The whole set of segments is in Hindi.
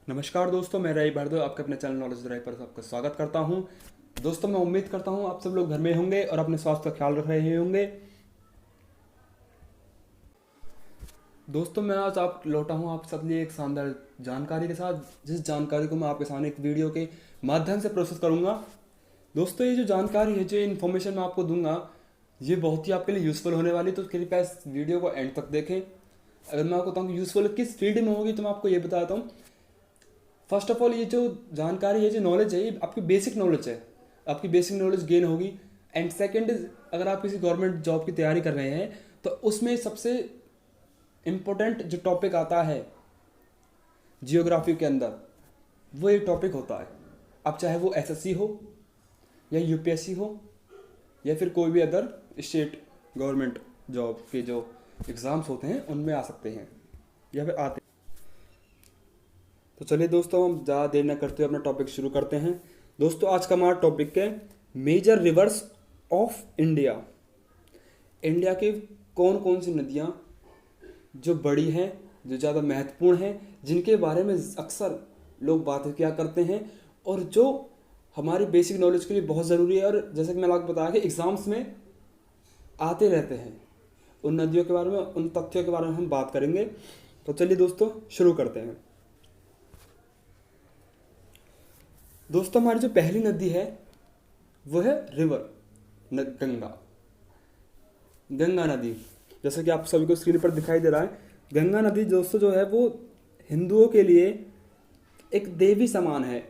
नमस्कार दोस्तों, मैं रवि भारद्वाज आपके अपने चैनल नॉलेज ड्राइव पर आपका स्वागत करता हूं। दोस्तों, मैं उम्मीद करता हूं आप सब लोग घर में होंगे और अपने स्वास्थ्य का ख्याल रख रहे होंगे। दोस्तों, मैं आज आप लौटा हूं आप सब लिए एक शानदार जानकारी के साथ, जिस जानकारी को मैं आपके सामने एक वीडियो के माध्यम से प्रोसेस करूंगा। दोस्तों, ये जो जानकारी है, जो इन्फॉर्मेशन मैं आपको दूंगा, ये बहुत ही आपके लिए यूज़फुल होने वाली, तो कृपया इस वीडियो को एंड तक देखें। अगर मैं आपको बताऊँ कि यूज़फुल किस फील्ड में होगी, तो मैं आपको ये बताता हूँ। फर्स्ट ऑफ ऑल, ये जो जानकारी है, जो नॉलेज है, ये आपकी बेसिक नॉलेज है, आपकी बेसिक नॉलेज गेन होगी। एंड सेकंड, अगर आप किसी गवर्नमेंट जॉब की तैयारी कर रहे हैं, तो उसमें सबसे इम्पोर्टेंट जो टॉपिक आता है जियोग्राफी के अंदर, वो एक टॉपिक होता है। अब चाहे वो एसएससी हो या यूपीएससी हो या फिर कोई भी अदर स्टेट गवर्नमेंट जॉब के जो एग्ज़ाम्स होते हैं, उनमें आ सकते हैं या फिर आते हैं। तो चलिए दोस्तों, हम ज़्यादा देर न करते हुए अपना टॉपिक शुरू करते हैं। दोस्तों, आज का हमारा टॉपिक है major rivers of India. India की कौन कौन सी नदियाँ जो बड़ी हैं, जो ज़्यादा महत्वपूर्ण हैं, जिनके बारे में अक्सर लोग बातें किया करते हैं और जो हमारी बेसिक नॉलेज के लिए बहुत ज़रूरी है, और जैसे कि मैंने आपको बताया कि एग्ज़ाम्स में आते रहते हैं। उन नदियों के बारे में, उन तथ्यों के बारे में हम बात करेंगे। तो चलिए दोस्तों, शुरू करते हैं। दोस्तों, हमारी जो पहली नदी है वो है रिवर गंगा। गंगा नदी, जैसे कि आप सभी को स्क्रीन पर दिखाई दे रहा है, गंगा नदी दोस्तों जो है वो हिंदुओं के लिए एक देवी समान है।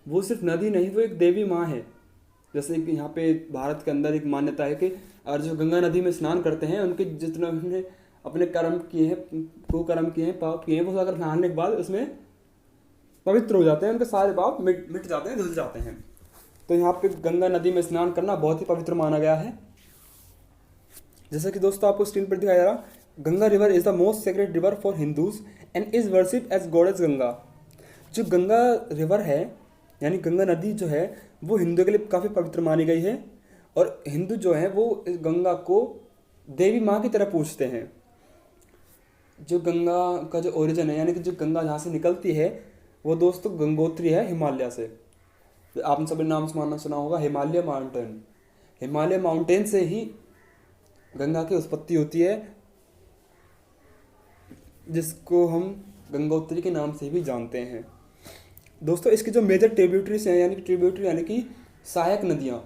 वो सिर्फ नदी नहीं, वो एक देवी माँ है। जैसे कि यहाँ पे भारत के अंदर एक मान्यता है कि और जो गंगा नदी में स्नान करते हैं, उनके जितने उन्होंने अपने कर्म किए हैं, कुकर्म किए हैं, पाप किए हैं, वो अगर नहाने के बाद उसमें पवित्र हो जाते हैं, उनके सारे पाप मिट जाते हैं, धुल जाते हैं। तो यहाँ पे गंगा नदी में स्नान करना बहुत ही पवित्र माना गया है। जैसा कि दोस्तों आपको स्क्रीन पर दिखाया जा रहा, Ganga river is the most sacred river for Hindus and is worship as goddess Ganga. जो गंगा रिवर है, यानी गंगा नदी जो है, वो हिंदुओं के लिए काफ़ी पवित्र मानी गई है, और हिंदू जो है वो इस गंगा को देवी माँ की तरह पूजते हैं। जो गंगा का जो ओरिजिन है, यानी कि जो गंगा जहाँ से निकलती है, वो दोस्तों गंगोत्री है, हिमालय से। तो आपने सभी नाम सुना होगा, हिमालय माउंटेन। हिमालय माउंटेन से ही गंगा की उत्पत्ति होती है, जिसको हम गंगोत्री के नाम से भी जानते हैं। दोस्तों, इसकी जो मेजर ट्रिब्यूटरीज हैं, यानी कि ट्रिब्यूटरी यानी कि सहायक नदियाँ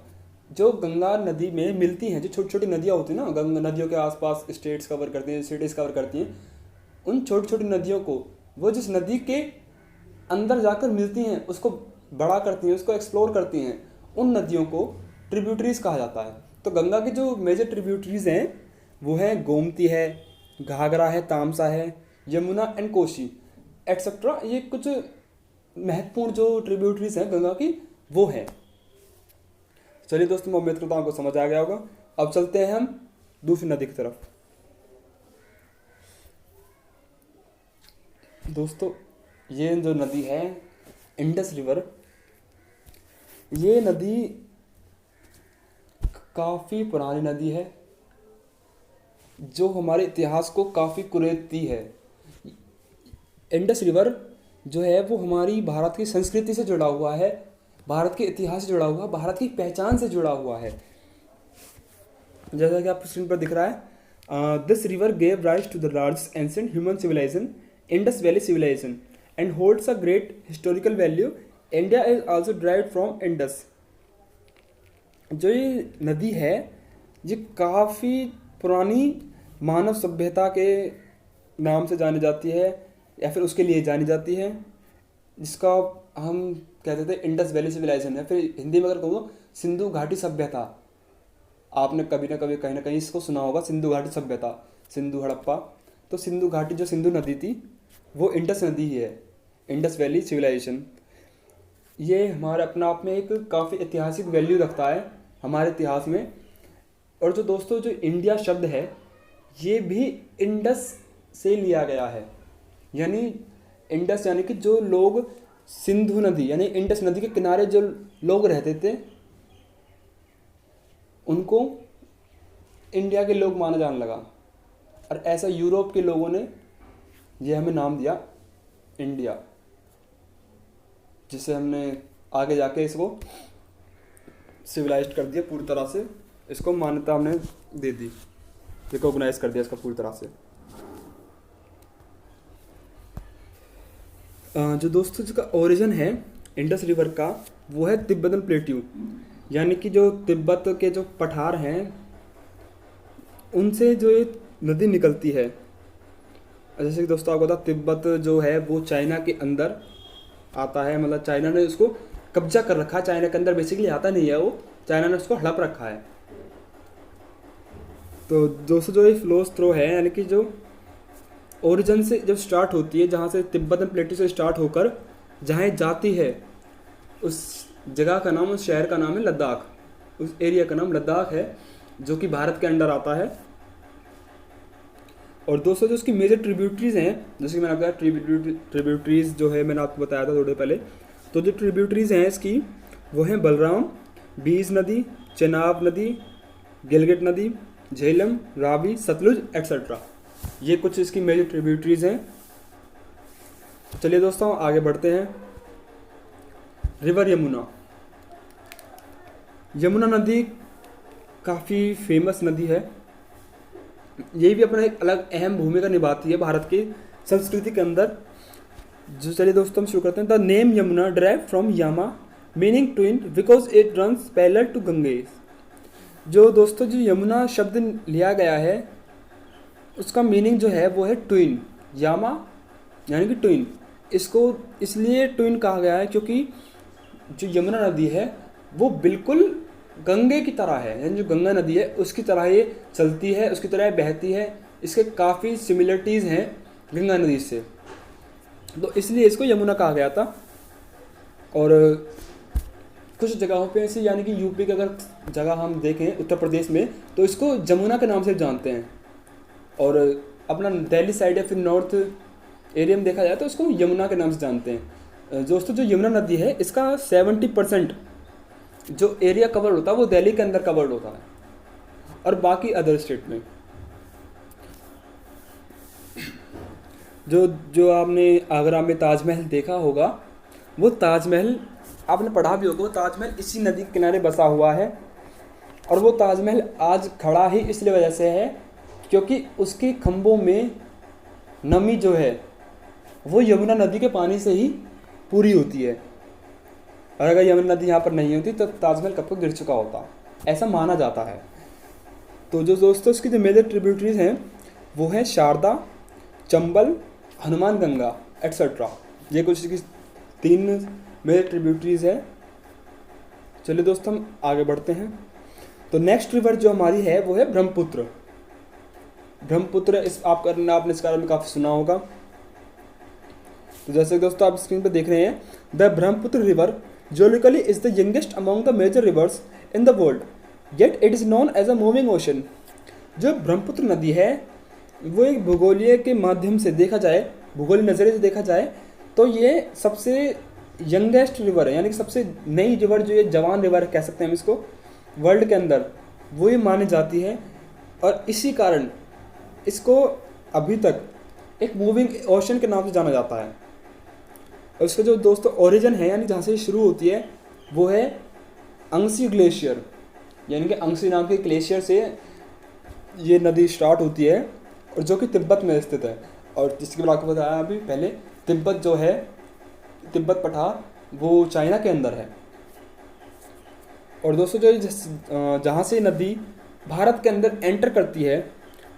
जो गंगा नदी में मिलती हैं, जो छोटी छोटी नदियाँ होती हैं ना, गंगा नदियों के आसपास स्टेट्स कवर करती हैं, सिटीज़ कवर करती हैं, उन छोटी छोटी नदियों को वो जिस नदी के अंदर जाकर मिलती हैं, उसको बड़ा करती हैं, उसको एक्सप्लोर करती हैं, उन नदियों को ट्रिब्यूटरीज कहा जाता है। तो गंगा की जो मेजर ट्रिब्यूटरीज हैं वो है गोमती है, घाघरा है, तामसा है, यमुना एंड कोसी एट्सेट्रा। ये कुछ महत्वपूर्ण जो ट्रिब्यूटरीज हैं गंगा की, वो है। चलिए दोस्तों, मैं उम्मीद करता हूँ आपको समझ आ गया होगा। अब चलते हैं हम दूसरी नदी की तरफ। दोस्तों, ये जो नदी है इंडस रिवर, ये नदी काफ़ी पुरानी नदी है, जो हमारे इतिहास को काफ़ी कुरेदती है। इंडस रिवर जो है वो हमारी भारत की संस्कृति से जुड़ा हुआ है, भारत के इतिहास से जुड़ा हुआ, भारत की पहचान से जुड़ा हुआ है। जैसा कि आपको स्क्रीन पर दिख रहा है, this river gave rise to the largest ancient human civilisation, Indus valley civilisation, and holds a great historical value. India is also derived from Indus. जो ये नदी है, ये काफ़ी पुरानी मानव सभ्यता के नाम से जानी जाती है, या फिर उसके लिए जानी जाती है, जिसका हम कहते थे इंडस वैली सिविलाइजेशन, या फिर हिंदी में अगर कहूँ सिंधु घाटी सभ्यता। आपने कभी ना कभी कहीं ना कहीं इसको सुना होगा, सिंधु घाटी सभ्यता, सिंधु हड़प्पा। तो सिंधु घाटी जो सिंधु नदी थी, वो इंडस नदी ही है, इंडस वैली सिविलाइजेशन। ये हमारे अपने आप में एक काफ़ी ऐतिहासिक वैल्यू रखता है हमारे इतिहास में। और जो दोस्तों, जो इंडिया शब्द है, ये भी इंडस से लिया गया है। यानी इंडस यानी कि जो लोग सिंधु नदी यानी इंडस नदी के किनारे जो लोग रहते थे, उनको इंडिया के लोग माना जाने लगा, और ऐसा यूरोप के लोगों ने ये हमें नाम दिया इंडिया। जिसे हमने आगे जाके इसको सिविलाइज्ड कर दिया पूरी तरह से, इसको मान्यता हमने दे दी, रिकॉग्नाइज कर दिया इसका पूरी तरह से। जो दोस्तों जिसका ओरिजिन है इंडस रिवर का, वो है तिब्बतन प्लेट्यू, यानी कि जो तिब्बत के जो पठार हैं उनसे जो ये नदी निकलती है। जैसे कि दोस्तों आपको पता, तिब्बत जो है वो चाइना के अंदर आता है, मतलब चाइना ने उसको कब्जा कर रखा है। चाइना के अंदर बेसिकली आता नहीं है वो, चाइना ने उसको हड़प रखा है। तो दोस्तों जो ये फ्लो थ्रो है, यानी कि जो ओरिजिन से जब स्टार्ट होती है, जहाँ से तिब्बतन प्लेट्यू से स्टार्ट होकर जहाँ जाती है, उस जगह का नाम, उस शहर का नाम है लद्दाख। उस एरिया का नाम लद्दाख है, जो कि भारत के अंडर आता है। और दोस्तों जो उसकी मेजर ट्रिब्यूटरीज हैं, जैसे कि मैंने आपको बताया ट्रिब्यूटरीज जो है मैंने आपको बताया था थोड़े पहले। तो जो ट्रिब्यूटरीज हैं इसकी, वो हैं बलराम, बीज नदी, चेनाब नदी, गिलगित नदी, झेलम, रावी, सतलुज एक्सेट्रा। ये कुछ इसकी मेजर ट्रिब्यूटरीज हैं। चलिए दोस्तों आगे बढ़ते हैं। रिवर यमुना। यमुना नदी काफ़ी फेमस नदी है। ये भी अपना एक अलग अहम भूमिका निभाती है भारत की संस्कृति के अंदर। जो चलिए दोस्तों हम शुरू करते हैं। The name Yamuna derive from Yama meaning twin because it runs parallel to Ganges. जो दोस्तों जो यमुना शब्द लिया गया है, उसका मीनिंग जो है वो है ट्विन। यामा यानी कि ट्विन। इसको इसलिए ट्विन कहा गया है क्योंकि जो यमुना नदी है वो बिल्कुल गंगे की तरह है, यानी जो गंगा नदी है उसकी तरह ये चलती है, उसकी तरह बहती है। इसके काफ़ी सिमिलरिटीज़ हैं गंगा नदी से, तो इसलिए इसको यमुना कहा गया था। और कुछ जगहों पे ऐसे, यानी कि यूपी के अगर जगह हम देखें उत्तर प्रदेश में, तो इसको जमुना के नाम से जानते हैं। और अपना दिल्ली साइड या फिर नॉर्थ एरिया में देखा जाए तो उसको यमुना के नाम से जानते हैं। दोस्तों जो यमुना नदी है, इसका 70% जो एरिया कवर होता है वो दिल्ली के अंदर कवर्ड होता है, और बाकी अदर स्टेट में। जो आपने आगरा में ताजमहल देखा होगा, वो ताजमहल आपने पढ़ा भी होगा, वो ताजमहल इसी नदी के किनारे बसा हुआ है। और वो ताजमहल आज खड़ा ही इसलिए वजह से है क्योंकि उसके खंभों में नमी जो है वो यमुना नदी के पानी से ही पूरी होती है। और अगर यमुना नदी यहाँ पर नहीं होती तो ताजमहल कब को गिर चुका होता, ऐसा माना जाता है। तो जो दोस्तों इसकी जो मेजर ट्रिब्यूटरीज हैं वो हैं शारदा, चंबल, हनुमान गंगा एक्सेट्रा। ये कुछ इसकी 3 मेजर ट्रिब्यूटरीज है। चलिए दोस्तों हम आगे बढ़ते हैं। तो नेक्स्ट रिवर जो हमारी है वो है ब्रह्मपुत्र। ब्रह्मपुत्र आपने इसके बारे में काफ़ी सुना होगा। तो जैसे दोस्तों आप स्क्रीन पर देख रहे हैं, the Brahmaputra river geologically is the youngest among the major rivers in the world, yet it is known as a moving ocean. जो ब्रह्मपुत्र नदी है वो एक भूगोलीय के माध्यम से देखा जाए, भूगोलीय नज़रिए से देखा जाए तो ये सबसे यंगेस्ट रिवर है, यानी कि सबसे नई रिवर, जो ये जवान रिवर कह सकते हैं हम इसको वर्ल्ड के अंदर, वो ये मानी जाती है। और इसी कारण इसको अभी तक एक मूविंग ओशन के नाम से जाना जाता है। और इसका जो दोस्तों ओरिजिन है, यानी जहाँ से शुरू होती है, वो है अंगसी ग्लेशियर, यानी कि अंगसी नाम के ग्लेशियर से ये नदी स्टार्ट होती है, और जो कि तिब्बत में स्थित है। और जिसके बारे में आपको बताया अभी पहले, तिब्बत जो है, तिब्बत पठार, वो चाइना के अंदर है। और दोस्तों जो जहाँ से नदी भारत के अंदर एंटर करती है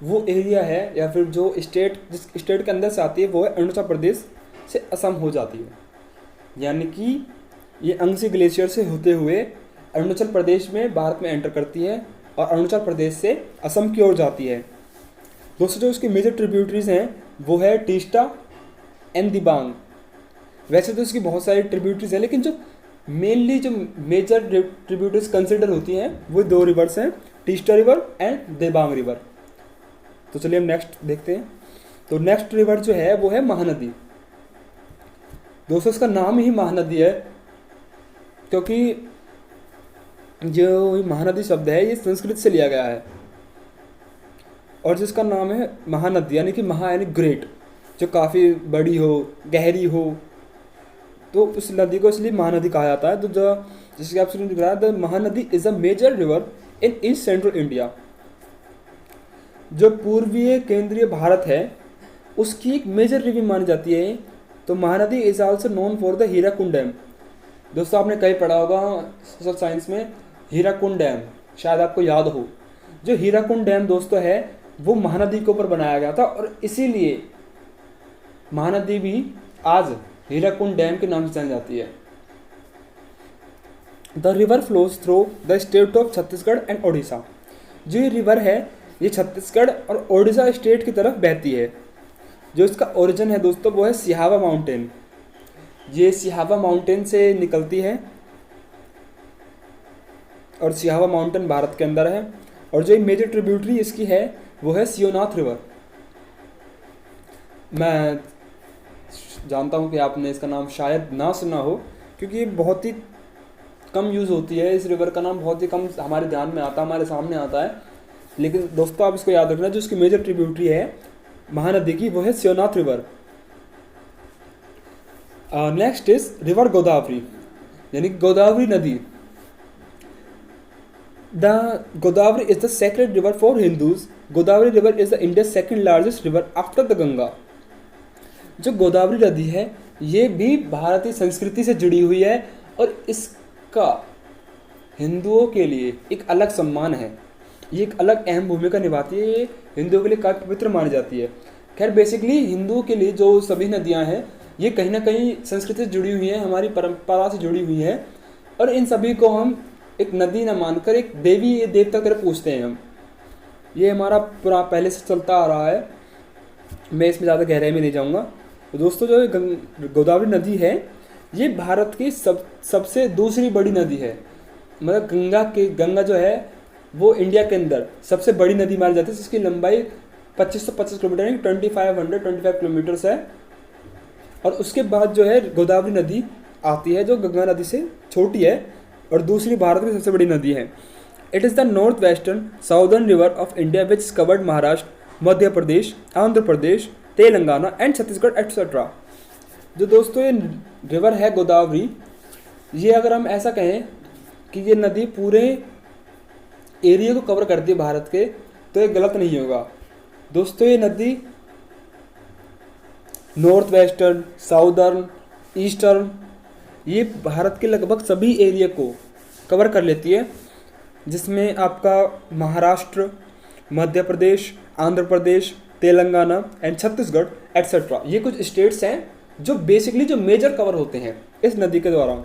वो एरिया है, या फिर जो स्टेट, जिस स्टेट के अंदर से आती है वो है अरुणाचल प्रदेश से असम हो जाती है। यानी कि ये अंगसी ग्लेशियर से होते हुए अरुणाचल प्रदेश में भारत में एंटर करती है, और अरुणाचल प्रदेश से असम की ओर जाती है। दोस्तों जो उसकी मेजर ट्रिब्यूटरीज हैं वो है टीस्टा एंड दिबांग। वैसे तो इसकी बहुत सारी ट्रिब्यूटरीज हैं, लेकिन जो मेनली जो मेजर ट्रिब्यूटरीज कंसिडर होती हैं वो 2 रिवर्स हैं, Teesta river and Dibang river. तो चलिए हम नेक्स्ट देखते हैं। तो नेक्स्ट रिवर जो है वो है महानदी। दोस्तों इसका नाम ही महानदी है क्योंकि जो महानदी शब्द है ये संस्कृत से लिया गया है, और जिसका नाम है महानदी, यानी कि महा यानी ग्रेट, जो काफ़ी बड़ी हो, गहरी हो, तो उस नदी को इसलिए महानदी कहा जाता है। तो जो जिसके आप दिख रहा है, the Mahanadi is a major river in east central India. जो पूर्वीय केंद्रीय भारत है उसकी एक मेजर रिवर मानी जाती है। तो Mahanadi is also known for the Hirakud dam. दोस्तों आपने कहीं पढ़ा होगा सोशल साइंस में हीराकुंड डैम, शायद आपको याद हो। जो हीराकुंड डैम दोस्तों है वो महानदी के ऊपर बनाया गया था और इसीलिए महानदी भी आज हीराकुंड डैम के नाम से जानी जाती है। The river flows through the state of Chhattisgarh and Odisha. जो ये रिवर है ये छत्तीसगढ़ और ओडिशा स्टेट की तरफ बहती है। जो इसका ओरिजिन है दोस्तों वो है सिहावा माउंटेन। ये सिहावा माउंटेन से निकलती है और सिहावा माउंटेन भारत के अंदर है। और जो मेजर ट्रिब्यूटरी इसकी है वो है सियोनाथ रिवर। मैं जानता हूँ कि आपने इसका नाम शायद ना सुना हो क्योंकि ये बहुत ही कम यूज़ होती है। इस रिवर का नाम बहुत ही कम हमारे ध्यान में आता है, हमारे सामने आता है। लेकिन दोस्तों आप इसको याद रखना, जो इसकी मेजर ट्रिब्यूटरी है महानदी की वो है Seonath river. Next is river Godavari, यानी गोदावरी नदी। The Godavari is the sacred river for Hindus. Godavari river is the India second largest river after the Ganga. जो गोदावरी नदी है ये भी भारतीय संस्कृति से जुड़ी हुई है और इसका हिंदुओं के लिए एक अलग सम्मान है। ये एक अलग अहम भूमिका निभाती है। ये हिंदुओं के लिए काफ़ी पवित्र मानी जाती है। खैर बेसिकली हिंदुओं के लिए जो सभी नदियां हैं ये कहीं ना कहीं संस्कृति से जुड़ी हुई हैं, हमारी परंपरा से जुड़ी हुई हैं और इन सभी को हम एक नदी न मानकर एक देवी देवता की तरह पूछते हैं हम। ये हमारा पूरा पहले से चलता आ रहा है, मैं इसमें ज़्यादा गहराई में नहीं जाऊँगा। तो दोस्तों जो गोदावरी नदी है ये भारत की सबसे दूसरी बड़ी नदी है। मतलब गंगा जो है वो इंडिया के अंदर सबसे बड़ी नदी मानी जाती है, जिसकी लंबाई 2550 किलोमीटर यानी 2525 किलोमीटर्स है। और उसके बाद जो है गोदावरी नदी आती है जो गंगा नदी से छोटी है और दूसरी भारत की सबसे बड़ी नदी है। It is the north western southern river of India which is covered Maharashtra, Madhya Pradesh, Andhra Pradesh, Telangana and Chhattisgarh etcetera. जो दोस्तों ये रिवर है गोदावरी, ये अगर हम ऐसा कहें कि ये नदी पूरे एरिया को कवर करती है भारत के, तो ये गलत नहीं होगा। दोस्तों ये नदी नॉर्थ वेस्टर्न, साउदर्न, ईस्टर्न ये भारत के लगभग सभी एरिया को कवर कर लेती है, जिसमें आपका महाराष्ट्र, मध्य प्रदेश, आंध्र प्रदेश, तेलंगाना एंड छत्तीसगढ़ एटसेट्रा ये कुछ स्टेट्स हैं जो बेसिकली जो मेजर कवर होते हैं इस नदी के द्वारा।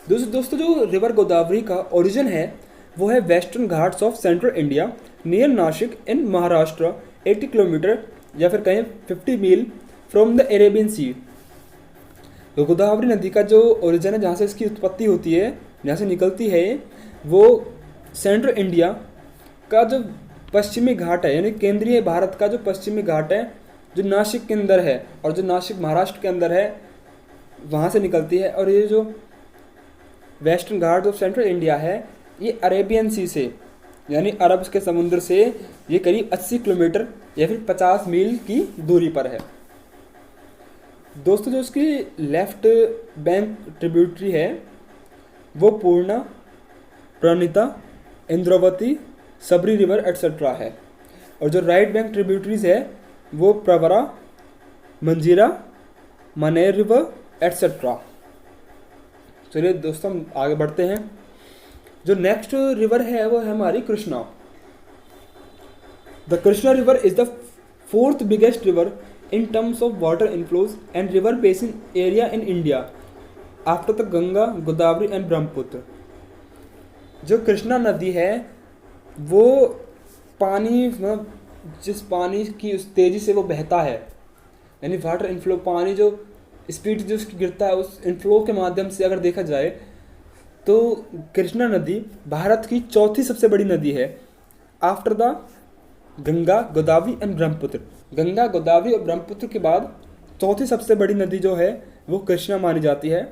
दोस्तों जो रिवर गोदावरी का ओरिजिन है वो है western Ghats of central India near Nashik in Maharashtra, 80 kilometre या फिर कहें 50 मील फ्रॉम द अरेबियन सी। तो गोदावरी नदी का जो ओरिजिन है, जहाँ से इसकी उत्पत्ति होती है, जहाँ से निकलती है, वो सेंट्रल इंडिया का जो पश्चिमी घाट है, यानी केंद्रीय भारत का जो पश्चिमी घाट है, जो नासिक के अंदर है और जो नासिक महाराष्ट्र के अंदर है, वहाँ से निकलती है। और ये जो western Ghat of central India है ये अरेबियन सी से, यानी अरब के समुद्र से ये करीब 80 किलोमीटर या फिर 50 मील की दूरी पर है। दोस्तों जो इसकी लेफ्ट बैंक ट्रिब्यूटरी है वो पूर्णा, प्रणिता, इंद्रावती, सबरी रिवर एटसेट्रा है। और जो राइट बैंक ट्रिब्यूटरीज है वो प्रवरा, मंजीरा, मनेर रिवर एटसेट्रा। चलिए दोस्तों हम आगे बढ़ते हैं। जो नेक्स्ट रिवर है वो है हमारी Krishna. The Krishna river is the fourth biggest river in terms of water inflows and river basin area in India after the Ganga, Godavari and Brahmaputra। जो कृष्णा नदी है वो पानी, जिस पानी की उस तेज़ी से वो बहता है, यानी वाटर इनफ्लो, पानी जो स्पीड जो उसकी गिरता है उस इनफ्लो के माध्यम से अगर देखा जाए तो कृष्णा नदी भारत की चौथी सबसे बड़ी नदी है after the Ganga, Godavari and Brahmaputra. Ganga, Godavari और ब्रह्मपुत्र के बाद चौथी सबसे बड़ी नदी जो है वो कृष्णा मानी जाती है।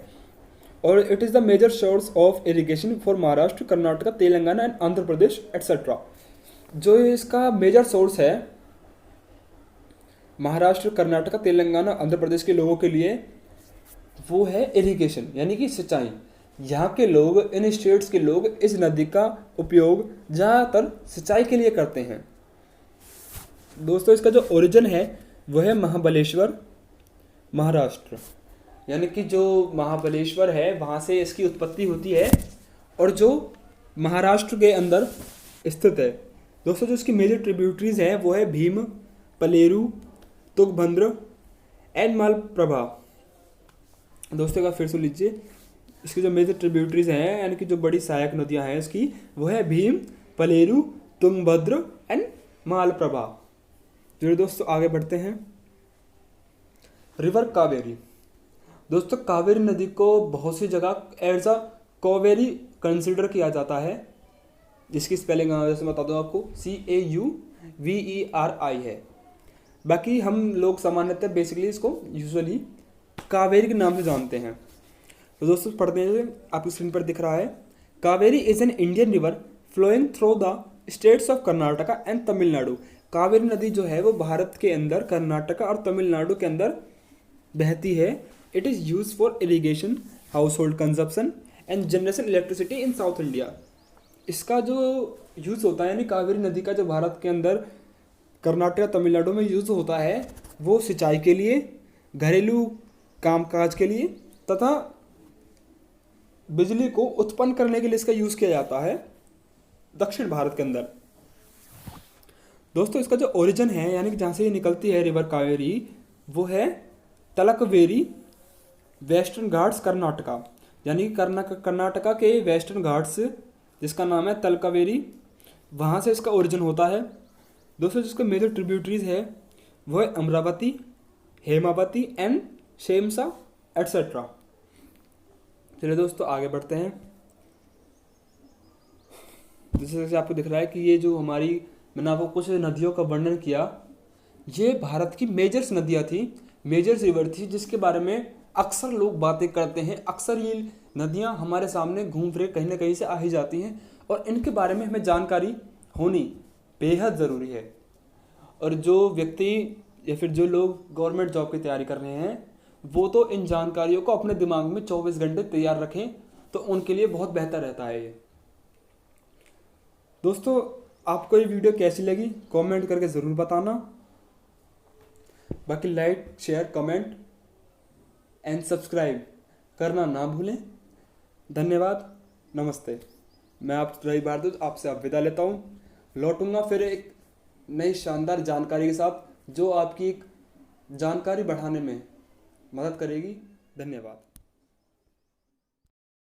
और it is the major source of irrigation for Maharashtra, Karnataka, Telangana and Andhra Pradesh etcetera. जो इसका मेजर सोर्स है महाराष्ट्र, कर्नाटका, तेलंगाना, आंध्र प्रदेश के लोगों के लिए वो है इरिगेशन यानी कि सिंचाई। यहाँ के लोग, इन स्टेट्स के लोग इस नदी का उपयोग ज़्यादातर सिंचाई के लिए करते हैं। दोस्तों इसका जो ओरिजिन है वो है महाबलेश्वर, महाराष्ट्र। यानी कि जो महाबलेश्वर है वहाँ से इसकी उत्पत्ति होती है और जो महाराष्ट्र के अंदर स्थित है। दोस्तों जो इसकी मेजर ट्रिब्यूटरीज हैं वो है भीम, पलेरू, तुंगभद्र एंड मलप्रभा। दोस्तों का फिर से लीजिए, इसकी जो मेजर ट्रिब्यूटरीज हैं यानी कि जो बड़ी सहायक नदियां हैं इसकी वो है भीम, पलेरू, तुंगभद्र एंड मलप्रभा। चलिए दोस्तों आगे बढ़ते हैं। रिवर कावेरी। दोस्तों कावेरी नदी को बहुत सी जगह एज अ कावेरी कंसिडर किया जाता है, जिसकी स्पेलिंग जैसे बता दूं आपको CAUVERI है। बाकी हम लोग सामान्यतः बेसिकली इसको यूजुअली कावेरी के नाम से जानते हैं। तो दोस्तों पढ़ते हैं, आपकी स्क्रीन पर दिख रहा है। Kaveri is an Indian river flowing through the states of Karnataka and Tamil Nadu. Kaveri नदी जो है वो भारत के अंदर कर्नाटका और तमिलनाडु के अंदर बहती है। It is use for irrigation, house hold consumption and generation electricity in south India. इसका जो यूज़ होता है यानी कावेरी नदी का जो भारत के अंदर कर्नाटक तमिलनाडु में यूज़ होता है वो सिंचाई के लिए, घरेलू कामकाज के लिए तथा बिजली को उत्पन्न करने के लिए इसका यूज़ किया जाता है दक्षिण भारत के अंदर। दोस्तों इसका जो ओरिजिन है यानी कि जहाँ से ये निकलती है रिवर कावेरी वो है तलकवेरी, वेस्टर्न घाट्स कर्नाटका। यानी कि कर्नाटका के वेस्टर्न घाट्स जिसका नाम है तलकावेरी, वहाँ से इसका ओरिजिन होता है। दोस्तों जिसका मेजर ट्रिब्यूटरीज है वो है अमरावती, हेमावती एंड शेमसा एटसेट्रा। चलिए दोस्तों आगे बढ़ते हैं। जैसे आपको दिख रहा है कि ये जो हमारी, मैंने आपको कुछ नदियों का वर्णन किया, ये भारत की मेजर्स नदियाँ थी, मेजर्स रिवर थी, जिसके बारे में अक्सर लोग बातें करते हैं। अक्सर ये नदियाँ हमारे सामने घूम फिर कहीं ना कहीं से आ ही जाती हैं और इनके बारे में हमें जानकारी होनी बेहद ज़रूरी है। और जो व्यक्ति या फिर जो लोग गवर्नमेंट जॉब की तैयारी कर रहे हैं वो तो इन जानकारियों को अपने दिमाग में 24 घंटे तैयार रखें तो उनके लिए बहुत बेहतर रहता है ये। दोस्तों आपको ये वीडियो कैसी लगी कमेंट करके ज़रूर बताना। बाकी like, share, comment and subscribe करना ना भूलें। धन्यवाद, नमस्ते। मैं आप रवि भारद्वाज आपसे अब विदा लेता हूँ। लौटूंगा फिर एक नई शानदार जानकारी के साथ जो आपकी एक जानकारी बढ़ाने में मदद करेगी। धन्यवाद।